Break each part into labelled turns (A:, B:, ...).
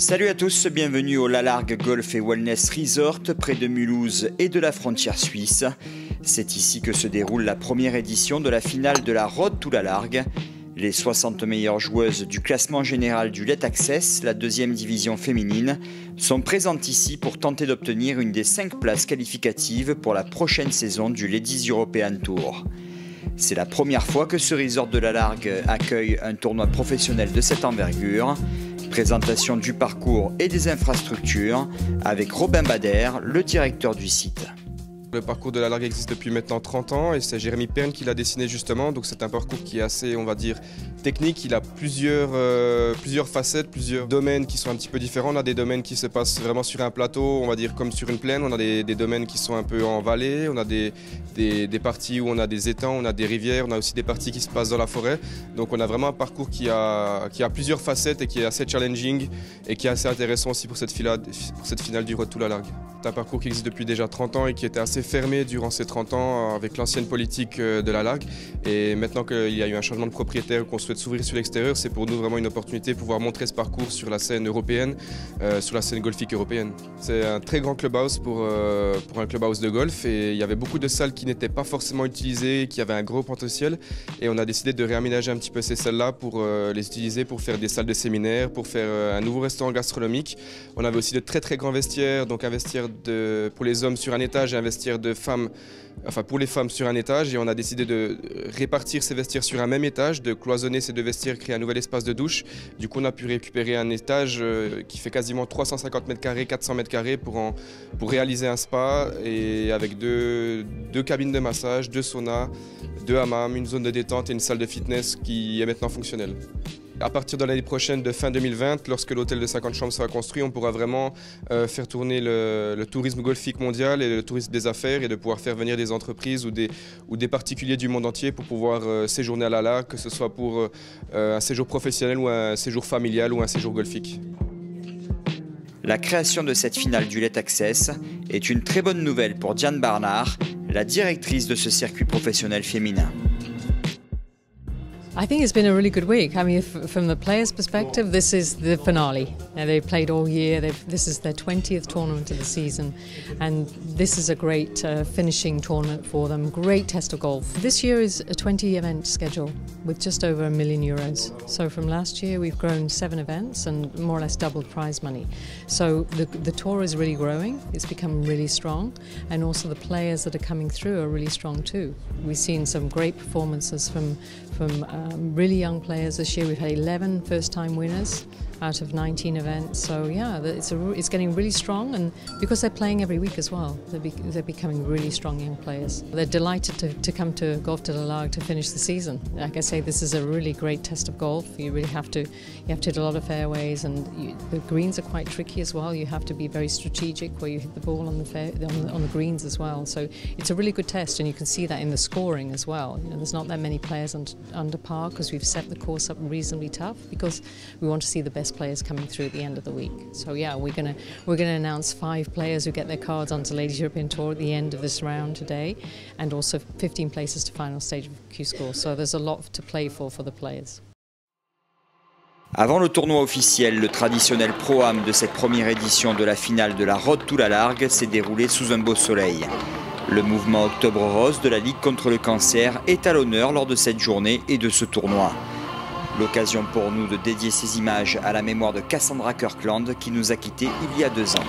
A: Salut à tous, bienvenue au Lalargue Golf et Wellness Resort près de Mulhouse et de la frontière suisse. C'est ici que se déroule la première édition de la finale de la Road to Lalargue. Les 60 meilleures joueuses du classement général du Let Access, la deuxième division féminine, sont présentes ici pour tenter d'obtenir une des 5 places qualificatives pour la prochaine saison du Ladies European Tour. C'est la première fois que ce resort de Lalargue accueille un tournoi professionnel de cette envergure. Présentation du parcours et des infrastructures avec Robin Bader, le directeur du site.
B: Le parcours de Lalargue existe depuis maintenant 30 ans et c'est Jérémy Perne qui l'a dessiné justement. Donc c'est un parcours qui est assez, on va dire, technique. Il a plusieurs facettes, plusieurs domaines qui sont un petit peu différents. On a des domaines qui se passent vraiment sur un plateau, on va dire comme sur une plaine. On a des domaines qui sont un peu en vallée. On a des parties où on a des étangs, on a des rivières. On a aussi des parties qui se passent dans la forêt. Donc on a vraiment un parcours qui a plusieurs facettes et qui est assez challenging et qui est assez intéressant aussi pour cette finale du Road to Lalargue. C'est un parcours qui existe depuis déjà 30 ans et qui était assez fermé durant ces 30 ans avec l'ancienne politique de Lalargue. Et maintenant qu'il y a eu un changement de propriétaire, qu'on souhaite s'ouvrir sur l'extérieur, c'est pour nous vraiment une opportunité de pouvoir montrer ce parcours sur la scène européenne, sur la scène golfique européenne. C'est un très grand clubhouse pour un clubhouse de golf et il y avait beaucoup de salles qui n'étaient pas forcément utilisées, qui avaient un gros potentiel. Et on a décidé de réaménager un petit peu ces salles-là pour les utiliser pour faire des salles de séminaire, pour faire un nouveau restaurant gastronomique. On avait aussi de très très grands vestiaires, donc un vestiaire pour les hommes sur un étage et un vestiaire pour les femmes sur un étage, et on a décidé de répartir ces vestiaires sur un même étage, de cloisonner ces 2 vestiaires, créer un nouvel espace de douche. Du coup on a pu récupérer un étage qui fait quasiment 350 mètres carrés, 400 mètres carrés pour réaliser un spa, et avec deux cabines de massage, 2 saunas, 2 hammams, une zone de détente et une salle de fitness qui est maintenant fonctionnelle. À partir de l'année prochaine, de fin 2020, lorsque l'hôtel de 50 chambres sera construit, on pourra vraiment faire tourner le tourisme golfique mondial et le tourisme des affaires, et de pouvoir faire venir des entreprises ou des particuliers du monde entier pour pouvoir séjourner à Lalargue, que ce soit pour un séjour professionnel ou un séjour familial ou un séjour golfique.
A: La création de cette finale du Let Access est une très bonne nouvelle pour Diane Barnard, la directrice de ce circuit professionnel féminin.
C: I think it's been a really good week. I mean, from the players' perspective, this is the finale. They've played all year. This is their 20th tournament of the season, and this is a great finishing tournament for them. Great test of golf. This year is a 20-event schedule with just over €1 million. So from last year, we've grown 7 events and more or less doubled prize money. So the tour is really growing. It's become really strong, and also the players that are coming through are really strong too. We've seen some great performances from really young players this year. We've had 11 first-time winners out of 19 events. So yeah, it's getting really strong, and because they're playing every week as well, they're becoming really strong young players. They're delighted to come to Golf de Lalargue to finish the season. Like I say, this is a really great test of golf. You really have to hit a lot of fairways, and the greens are quite tricky as well. You have to be very strategic where you hit the ball on the greens as well. So it's a really good test, and you can see that in the scoring as well. You know, there's not that many players under par because we've set the course up reasonably tough, because we want to see the best players coming through at the end of the week. So yeah, we're gonna announce 5 players who get their cards onto Ladies European Tour at the end of this round today, and also 15 places to final stage of Q-Score. So there's a lot to play for the players.
A: Avant le tournoi officiel, le traditionnel Pro-Am de cette première édition de la finale de la Road to Lalargue s'est déroulé sous un beau soleil. Le mouvement Octobre Rose de la Ligue contre le cancer est à l'honneur lors de cette journée et de ce tournoi. L'occasion pour nous de dédier ces images à la mémoire de Cassandra Kirkland qui nous a quittés il y a 2 ans.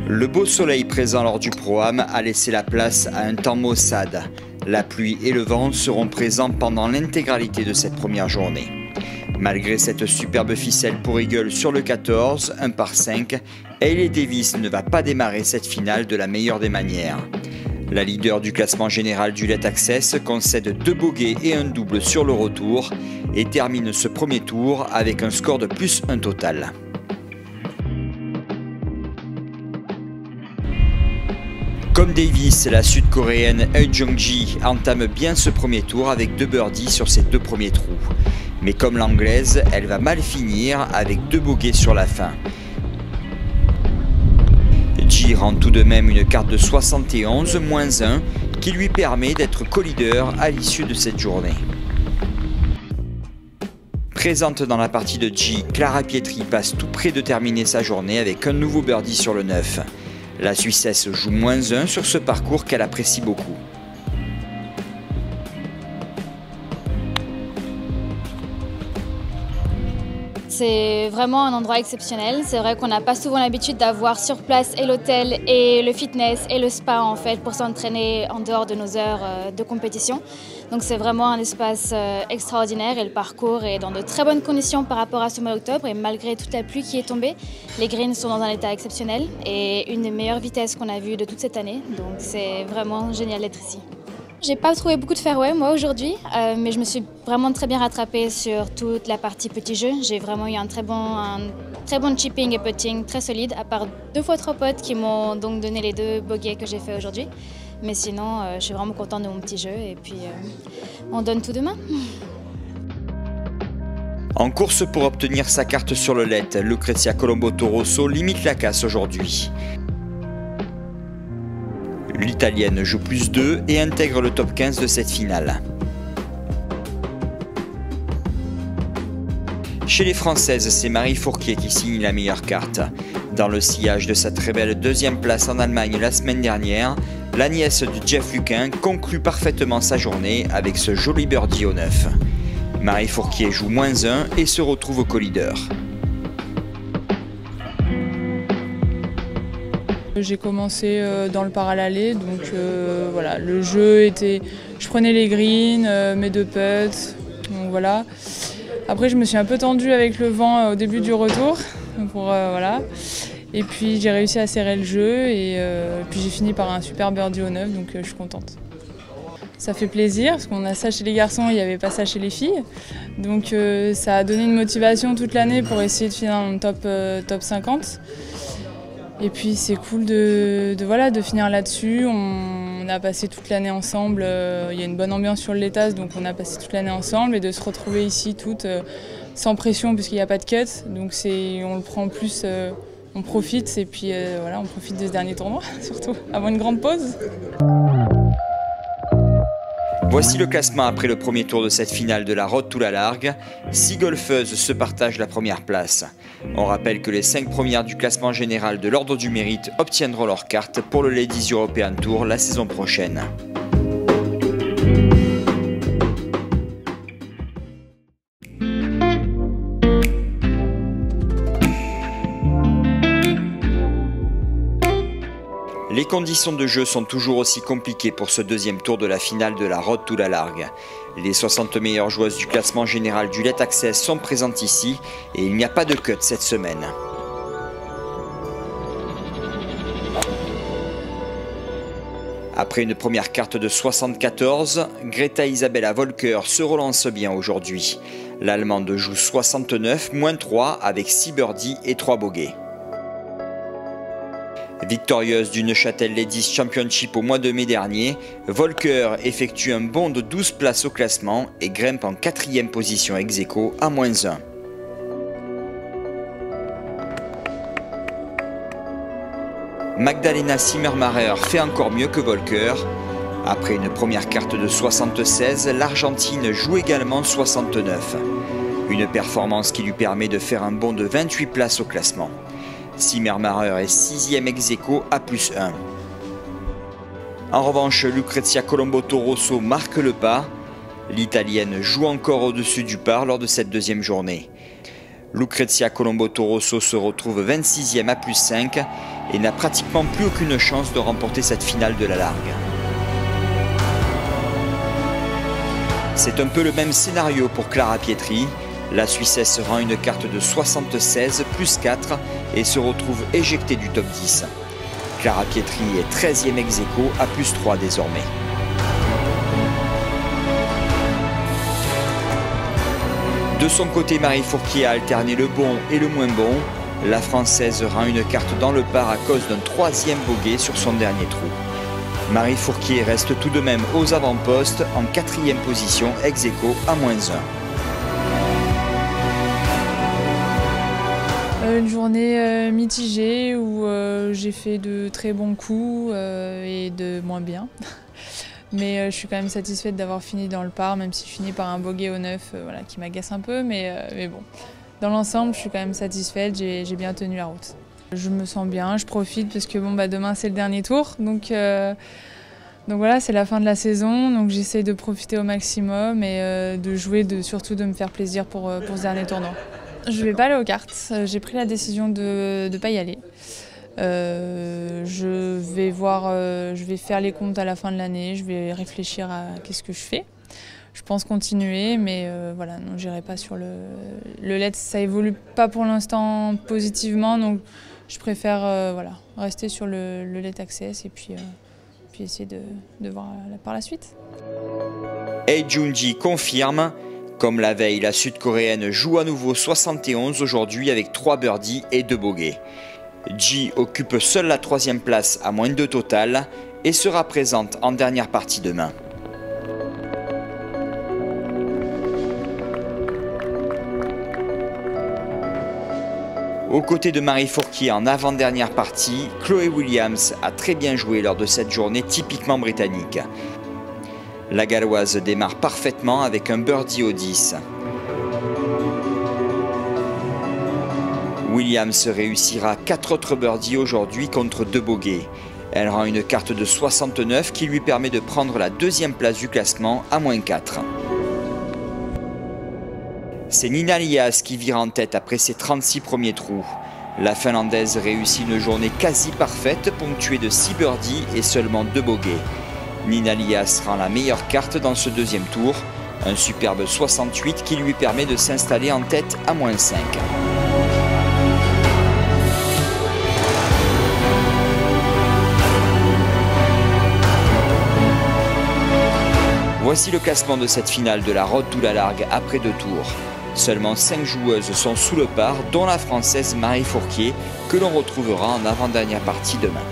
A: Le beau soleil présent lors du Pro-Am a laissé la place à un temps maussade. La pluie et le vent seront présents pendant l'intégralité de cette première journée. Malgré cette superbe ficelle pour Eagle sur le 14, 1 par 5, Hailey Davis ne va pas démarrer cette finale de la meilleure des manières. La leader du classement général du Let Access concède 2 bogeys et un double sur le retour et termine ce premier tour avec un score de +1 total. Comme Davis, la sud-coréenne Eun Jung-ji entame bien ce premier tour avec 2 birdies sur ses 2 premiers trous. Mais comme l'anglaise, elle va mal finir avec 2 bogeys sur la fin. Ji rend tout de même une carte de 71-1 qui lui permet d'être co-leader à l'issue de cette journée. Présente dans la partie de Ji, Clara Pietri passe tout près de terminer sa journée avec un nouveau birdie sur le 9. La Suissesse joue -1 sur ce parcours qu'elle apprécie beaucoup.
D: C'est vraiment un endroit exceptionnel. C'est vrai qu'on n'a pas souvent l'habitude d'avoir sur place et l'hôtel et le fitness et le spa en fait pour s'entraîner en dehors de nos heures de compétition. Donc c'est vraiment un espace extraordinaire et le parcours est dans de très bonnes conditions par rapport à ce mois d'octobre et malgré toute la pluie qui est tombée, les greens sont dans un état exceptionnel et une des meilleures vitesses qu'on a vues de toute cette année. Donc c'est vraiment génial d'être ici. J'ai pas trouvé beaucoup de fairway moi aujourd'hui, mais je me suis vraiment très bien rattrapée sur toute la partie petit jeu. J'ai vraiment eu un très bon chipping et putting très solide, à part 2 fois 3 potes qui m'ont donc donné les 2 bogeys que j'ai fait aujourd'hui. Mais sinon, je suis vraiment contente de mon petit jeu et puis on donne tout demain.
A: En course pour obtenir sa carte sur le LED, Lucrezia Colombo Torosso limite la casse aujourd'hui. L'Italienne joue +2 et intègre le top 15 de cette finale. Chez les Françaises, c'est Marie Fourquier qui signe la meilleure carte. Dans le sillage de sa très belle 2e place en Allemagne la semaine dernière, la nièce de Jeff Luquin conclut parfaitement sa journée avec ce joli birdie au 9. Marie Fourquier joue -1 et se retrouve au co-leader.
E: J'ai commencé dans le parallèle, donc voilà, le jeu était, je prenais les greens, mes 2 putts, donc voilà. Après je me suis un peu tendue avec le vent au début du retour, voilà. Et puis j'ai réussi à serrer le jeu et puis j'ai fini par un super birdie au 9, donc je suis contente. Ça fait plaisir parce qu'on a ça chez les garçons, il n'y avait pas ça chez les filles. Donc ça a donné une motivation toute l'année pour essayer de finir dans le top 50. Et puis c'est cool de finir là-dessus. On a passé toute l'année ensemble, il y a une bonne ambiance sur le Letas, donc on a passé toute l'année ensemble et de se retrouver ici toutes sans pression puisqu'il n'y a pas de cut. Donc on le prend plus, on profite et puis voilà, on profite de ce dernier tournoi surtout, avant une grande pause.
A: Voici le classement après le premier tour de cette finale de la Road to la Largue. 6 golfeuses se partagent la première place. On rappelle que les 5 premières du classement général de l'ordre du mérite obtiendront leur carte pour le Ladies European Tour la saison prochaine. Les conditions de jeu sont toujours aussi compliquées pour ce 2e tour de la finale de la Road to la Largue. Les 60 meilleures joueuses du classement général du Let Access sont présentes ici et il n'y a pas de cut cette semaine. Après une première carte de 74, Greta Isabella Volker se relance bien aujourd'hui. L'Allemande joue 69, -3 avec 6 birdies et 3 bogeys. Victorieuse du Neuchâtel Ladies Championship au mois de mai dernier, Volker effectue un bond de 12 places au classement et grimpe en 4e position ex-aequo à -1. Magdalena Zimmermacher fait encore mieux que Volker. Après une première carte de 76, l'Argentine joue également 69. Une performance qui lui permet de faire un bond de 28 places au classement. Zimmermacher est 6e ex-aequo à +1. En revanche, Lucrezia Colombo Torosso marque le pas. L'Italienne joue encore au-dessus du par lors de cette 2e journée. Lucrezia Colombo Torosso se retrouve 26e à +5 et n'a pratiquement plus aucune chance de remporter cette finale de la largue. C'est un peu le même scénario pour Clara Pietri. La Suissesse rend une carte de 76 +4 et se retrouve éjectée du top 10. Clara Pietri est 13e ex-aequo à +3 désormais. De son côté, Marie Fourquier a alterné le bon et le moins bon. La Française rend une carte dans le par à cause d'un 3e bogey sur son dernier trou. Marie Fourquier reste tout de même aux avant-postes en 4e position ex-aequo à -1.
E: Une journée mitigée où j'ai fait de très bons coups et de moins bien. Mais je suis quand même satisfaite d'avoir fini dans le par, même si je finis par un bogey au 9 voilà, qui m'agace un peu. Mais bon, dans l'ensemble, je suis quand même satisfaite, j'ai bien tenu la route. Je me sens bien, je profite parce que bon, demain c'est le dernier tour. Donc voilà, c'est la fin de la saison, donc j'essaye de profiter au maximum et de jouer, surtout de me faire plaisir pour ce dernier tournoi. Je ne vais pas aller aux cartes, j'ai pris la décision de ne pas y aller. Je vais faire les comptes à la fin de l'année, je vais réfléchir à qu'est-ce que je fais. Je pense continuer, mais voilà, non, j'irai pas sur le LED, ça évolue pas pour l'instant positivement, donc je préfère voilà, rester sur le LED Access et puis essayer de voir par la suite.
A: Hei Junji confirme. Comme la veille, la Sud-Coréenne joue à nouveau 71 aujourd'hui avec 3 birdies et 2 bogeys. Ji occupe seule la 3e place à -2 total et sera présente en dernière partie demain. Aux côtés de Marie Fourquier en avant-dernière partie, Chloé Williams a très bien joué lors de cette journée typiquement britannique. La Galloise démarre parfaitement avec un birdie au 10. Williams réussira 4 autres birdies aujourd'hui contre 2 bogeys. Elle rend une carte de 69 qui lui permet de prendre la 2e place du classement à -4. C'est Nina Elias qui vire en tête après ses 36 premiers trous. La Finlandaise réussit une journée quasi parfaite, ponctuée de 6 birdies et seulement 2 bogeys. Nina Elias rend la meilleure carte dans ce 2e tour, un superbe 68 qui lui permet de s'installer en tête à -5. Voici le classement de cette finale de la Road to la Largue après 2 tours. Seulement 5 joueuses sont sous le par, dont la Française Marie Fourquier, que l'on retrouvera en avant-dernière partie demain.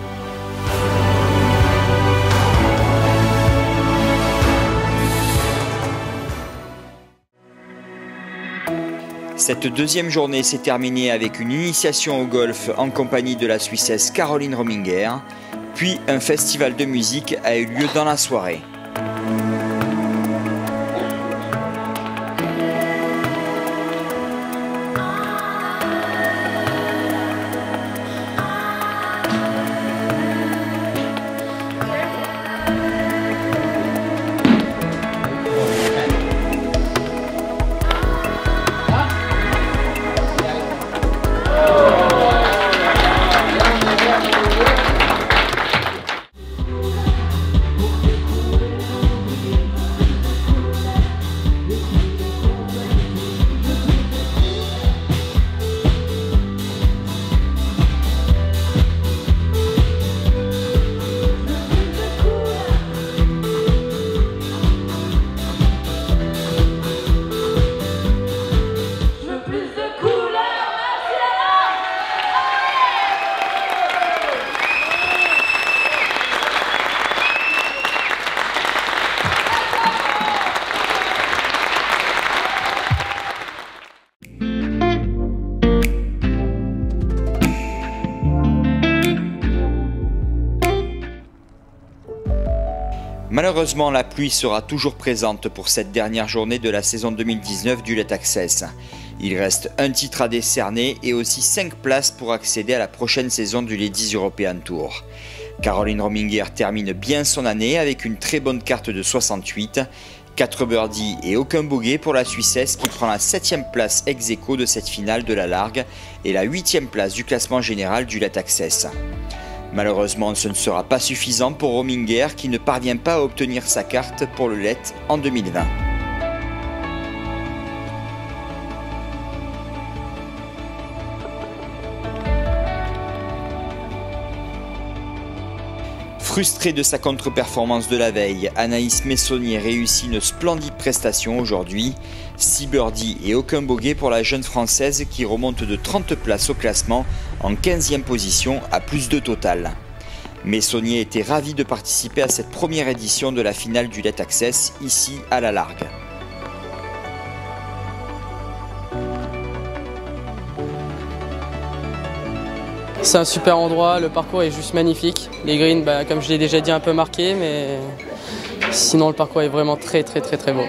A: Cette 2e journée s'est terminée avec une initiation au golf en compagnie de la Suissesse Caroline Rominger, puis un festival de musique a eu lieu dans la soirée. Malheureusement, la pluie sera toujours présente pour cette dernière journée de la saison 2019 du LED Access. Il reste un titre à décerner et aussi 5 places pour accéder à la prochaine saison du Ladies European Tour. Caroline Rominger termine bien son année avec une très bonne carte de 68 4 birdies et aucun bogey pour la Suissesse qui prend la 7e place ex-aequo de cette finale de la largue et la 8e place du classement général du Let Access. Malheureusement, ce ne sera pas suffisant pour Rominger qui ne parvient pas à obtenir sa carte pour le Let en 2020. Frustrée de sa contre-performance de la veille, Anaïs Messonnier réussit une splendide prestation aujourd'hui. 6 birdies et aucun bogey pour la jeune Française qui remonte de 30 places au classement en 15e position à +2 total. Messonnier était ravie de participer à cette première édition de la finale du Let Access ici à la largue.
F: C'est un super endroit, le parcours est juste magnifique. Les greens, comme je l'ai déjà dit, un peu marqués, mais sinon le parcours est vraiment très beau.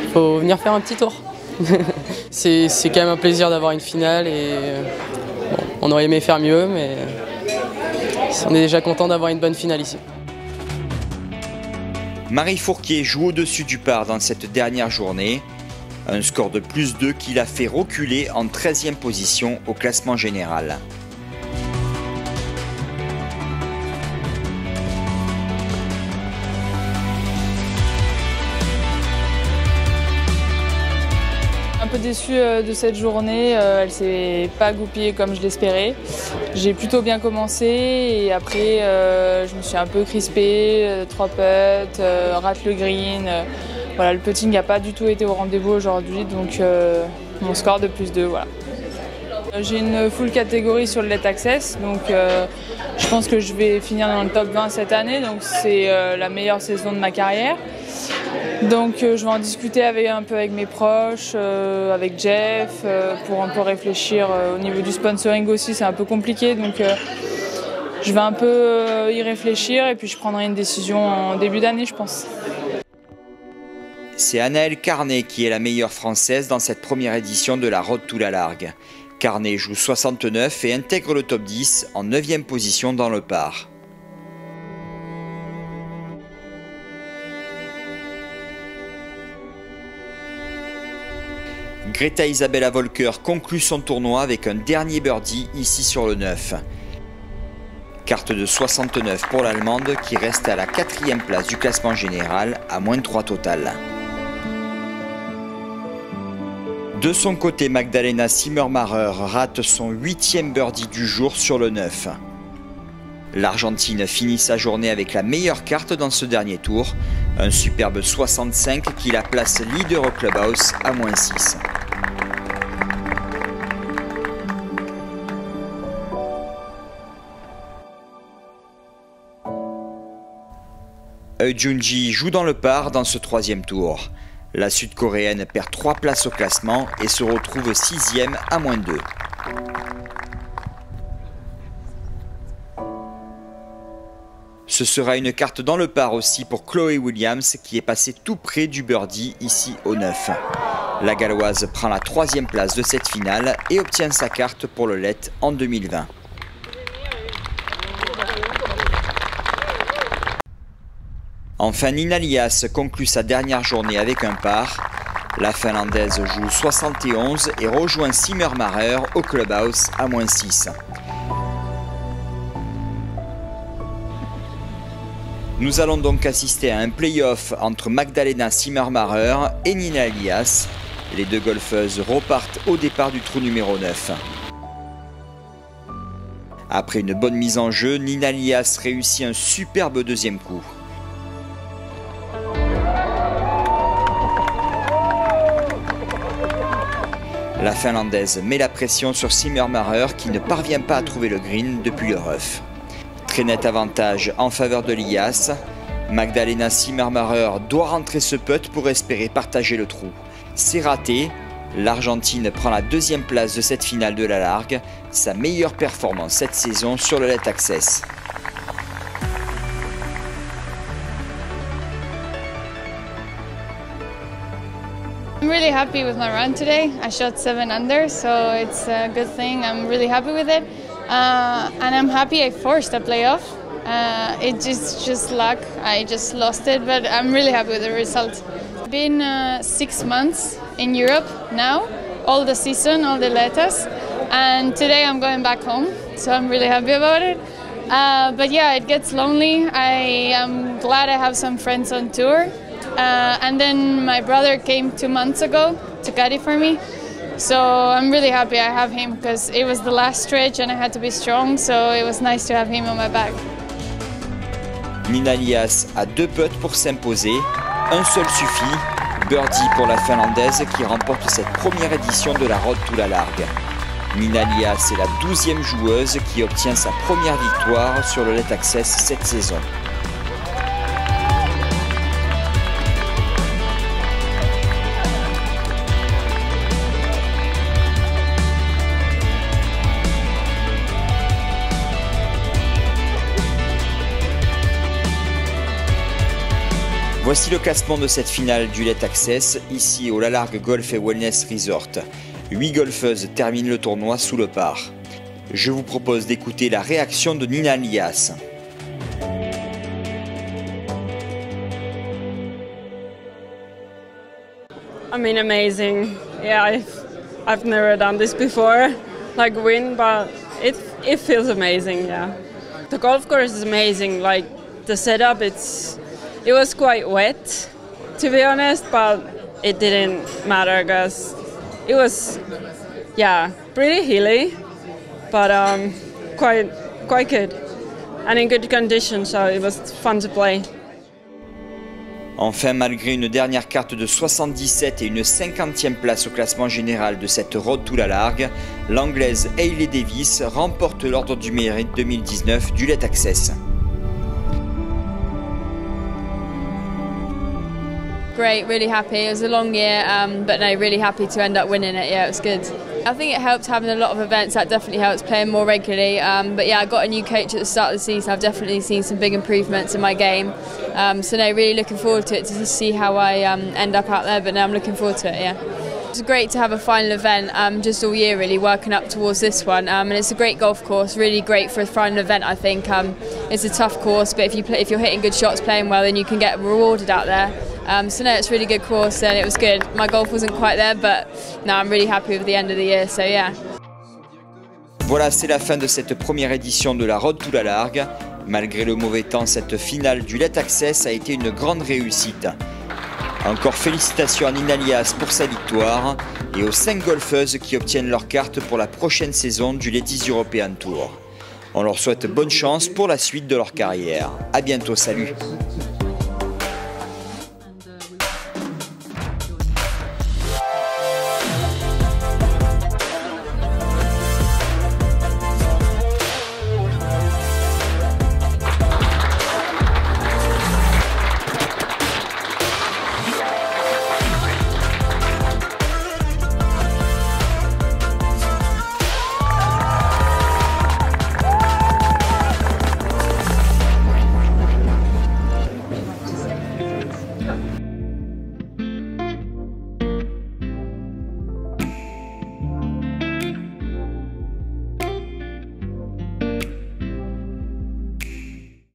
F: Il faut venir faire un petit tour. C'est quand même un plaisir d'avoir une finale et bon, on aurait aimé faire mieux, mais on est déjà content d'avoir une bonne finale ici.
A: Marie Fourquier joue au-dessus du par dans cette dernière journée. Un score de +2 qui l'a fait reculer en 13e position au classement général.
E: Un peu déçue de cette journée, elle s'est pas goupillée comme je l'espérais. J'ai plutôt bien commencé et après je me suis un peu crispée, 3 putts, rate le green. Voilà, le putting n'a pas du tout été au rendez-vous aujourd'hui, donc mon score de +2, voilà. J'ai une full catégorie sur le Let Access, donc je pense que je vais finir dans le top 20 cette année, donc c'est la meilleure saison de ma carrière. Donc je vais en discuter un peu avec mes proches, avec Jeff, pour un peu réfléchir au niveau du sponsoring aussi, c'est un peu compliqué, donc je vais un peu y réfléchir et puis je prendrai une décision en début d'année, je pense.
A: C'est Anaëlle Carnet qui est la meilleure française dans cette première édition de la Road to la Largue. Carnet joue 69 et intègre le top 10 en 9e position dans le par. Greta Isabella Volker conclut son tournoi avec un dernier birdie ici sur le 9. Carte de 69 pour l'Allemande qui reste à la 4e place du classement général à -3 total. De son côté, Magdalena Zimmermacher rate son 8e birdie du jour sur le 9. L'Argentine finit sa journée avec la meilleure carte dans ce dernier tour, un superbe 65 qui la place leader au clubhouse à -6. Eujunji joue dans le par dans ce 3e tour. La Sud-Coréenne perd 3 places au classement et se retrouve 6e à -2. Ce sera une carte dans le par aussi pour Chloé Williams qui est passée tout près du birdie ici au 9. La Galloise prend la 3e place de cette finale et obtient sa carte pour le Let en 2020. Enfin, Nina Lias conclut sa dernière journée avec un par. La Finlandaise joue 71 et rejoint Zimmermacher au clubhouse à -6. Nous allons donc assister à un play-off entre Magdalena Zimmermacher et Nina Lias. Les deux golfeuses repartent au départ du trou numéro 9. Après une bonne mise en jeu, Nina Lias réussit un superbe deuxième coup. La Finlandaise met la pression sur Zimmermacher qui ne parvient pas à trouver le green depuis le rough. Très net avantage en faveur de Lias. Magdalena Zimmermacher doit rentrer ce putt pour espérer partager le trou. C'est raté. L'Argentine prend la 2e place de cette finale de la Largue, sa meilleure performance cette saison sur le Let Access.
G: I'm really happy with my run today. I shot 7 under, so it's a good thing. I'm really happy with it. And I'm happy I forced a playoff. It's just luck. I just lost it, but I'm really happy with the result. Been 6 months in Europe now, all the season, all the letters, and today I'm going back home, so I'm really happy about it. But yeah, it gets lonely. I am glad I have some friends on tour, and then my brother came 2 months ago to caddy for me, so I'm really happy I have him because it was the last stretch and I had to be strong, so it was nice to have him on my back.
A: Nina Elias a 2 putts pour s'imposer, un seul suffit, birdie pour la Finlandaise qui remporte cette première édition de la Road to la Largue. Nina Elias est la 12e joueuse qui obtient sa première victoire sur le Let Access cette saison. Voici le classement de cette finale du Let Access, ici au Lalargue Golf & Wellness Resort. 8 golfeuses terminent le tournoi sous le par. Je vous propose d'écouter la réaction de Nina Elias.
H: I mean, amazing. Yeah, I've never done this before, like win, but it feels amazing, yeah. The golf course is amazing, like the setup, it was quite wet, to be honest, but it didn't matter because it was, yeah, pretty hilly, but quite good and in good condition, so it was fun to play.
A: Enfin, malgré une dernière carte de 77 et une 50e place au classement général de cette Road to la Largue, l'Anglaise Hailey Davis remporte l'Ordre du Mérite 2019 du Let Access.
I: Great, really happy. It was a long year, but no, really happy to end up winning it. Yeah, it was good. I think it helped having a lot of events. That definitely helps playing more regularly. But yeah, I got a new coach at the start of the season. I've definitely seen some big improvements in my game. So no, really looking forward to it to see how I end up out there. But no, I'm looking forward to it. Yeah. It's great to have a final event just all year really working up towards this one, and it's a great golf course, really great for a final event. I think it's a tough course, but if you're hitting good shots, playing well, then you can get rewarded out there. So no, it's a really good course and it was good. My golf wasn't quite there, but no, I'm really happy with the end of the year, so yeah.
A: Voilà, c'est la fin de cette première édition de la Road to la Largue. Malgré le mauvais temps, cette finale du Let Access a été une grande réussite. Encore félicitations à Nina Elias pour sa victoire et aux 5 golfeuses qui obtiennent leur carte pour la prochaine saison du Ladies European Tour. On leur souhaite bonne chance pour la suite de leur carrière. À bientôt, salut!